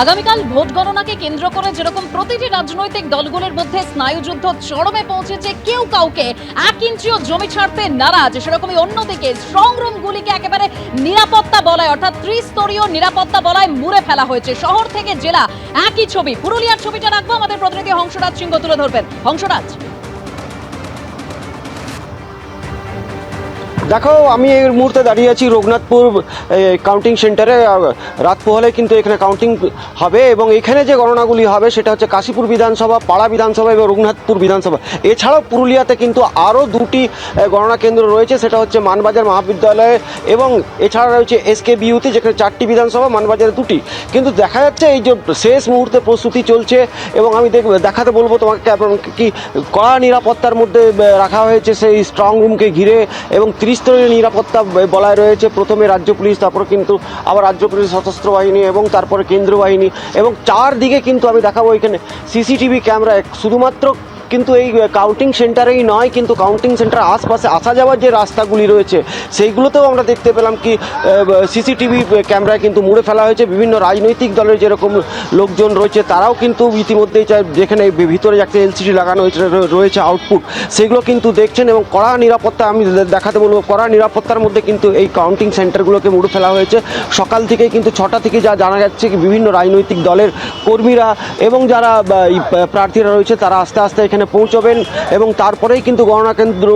আগামীকাল ভোট গণনাকে কেন্দ্র করে যেরকম প্রতিটি রাজনৈতিক দলগুলোর মধ্যে স্নায়ুযুদ্ধ চরমে পৌঁছেছে, কেউ কাউকে 1 ইঞ্চিও জমি ছাড়তে নারাজ, সেরকমই অন্যদিকে স্ট্রং রুমগুলিকে একেবারে নিরাপত্তা বলয় অর্থাৎ ত্রিস্তরীয় নিরাপত্তা বলয় মুড়ে ফেলা হয়েছে। শহর থেকে জেলা একই ছবি। পুরুলিয়ার ছবিটা রাখবো, আমাদের প্রতিনিধি হংসরাজ সিংহ তুলে ধরবেন। হংসরাজ, দেখো, আমি এই মুহূর্তে দাঁড়িয়ে আছি রঘুনাথপুর কাউন্টিং সেন্টারে। রাত পোহালে কিন্তু এখানে কাউন্টিং হবে এবং এখানে যে গণনাগুলি হবে সেটা হচ্ছে কাশীপুর বিধানসভা, পাড়া বিধানসভা এবং রঘুনাথপুর বিধানসভা। এছাড়াও পুরুলিয়াতে কিন্তু আরও দুটি গণনা কেন্দ্র রয়েছে, সেটা হচ্ছে মানবাজার মহাবিদ্যালয়ে এবং এছাড়া রয়েছে SKBU-তে, যেখানে 4টি বিধানসভা, মানবাজারে 2টি। কিন্তু দেখা যাচ্ছে এই যে শেষ মুহূর্তে প্রস্তুতি চলছে এবং আমি দেখাতে বলবো তোমাকে কি কড়া নিরাপত্তার মধ্যে রাখা হয়েছে সেই স্ট্রং রুমকে ঘিরে এবং ত্রিস্তরীয় নিরাপত্তা বলায় রয়েছে। প্রথমে রাজ্য পুলিশ, তারপর কিন্তু আবার রাজ্য পুলিশ, সশস্ত্র বাহিনী এবং তারপরে কেন্দ্রীয় বাহিনী এবং চারদিকে কিন্তু আমি দেখাবো এখানে CCTV ক্যামেরা। শুধুমাত্র কিন্তু এই কাউন্টিং সেন্টারেই নয়, কিন্তু কাউন্টিং সেন্টার আশপাশে আসা যাওয়ার যে রাস্তাগুলি রয়েছে সেইগুলোতেও আমরা দেখতে পেলাম কি CCTV ক্যামেরায় কিন্তু মুড়ে ফেলা হয়েছে। বিভিন্ন রাজনৈতিক দলের যেরকম লোকজন রয়েছে তারাও কিন্তু ইতিমধ্যেই যেখানে ভিতরে একটা LCD লাগানো রয়েছে আউটপুট, সেগুলো কিন্তু দেখছেন এবং কড়া নিরাপত্তা, আমি দেখাতে বলবো কড়া নিরাপত্তার মধ্যে কিন্তু এই কাউন্টিং সেন্টারগুলোকে মুড়ে ফেলা হয়েছে। সকাল থেকে কিন্তু 6টা থেকে যা জানা যাচ্ছে কি বিভিন্ন রাজনৈতিক দলের কর্মীরা এবং যারা প্রার্থীরা রয়েছে তারা আস্তে আস্তে এখানে পৌঁছবেন এবং তারপরেই কিন্তু গণনা কেন্দ্র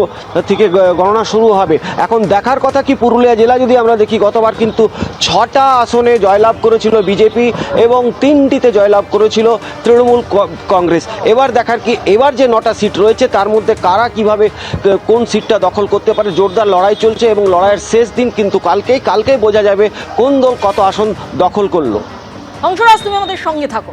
থেকে গণনা শুরু হবে। এখন দেখার কথা কি, পুরুলিয়া জেলা যদি আমরা দেখি, গতবার কিন্তু 6টা আসনে জয়লাভ করেছিল বিজেপি এবং 3টিতে জয়লাভ করেছিল তৃণমূল কংগ্রেস। এবার দেখার কি, এবার যে 9টা সিট রয়েছে তার মধ্যে কারা কিভাবে কোন সিটটা দখল করতে পারে। জোরদার লড়াই চলছে এবং লড়াইয়ের শেষ দিন কিন্তু কালকেই বোঝা যাবে কোন দল কত আসন দখল করলো। হংসরাজ, তুমি আমাদের সঙ্গে থাকো।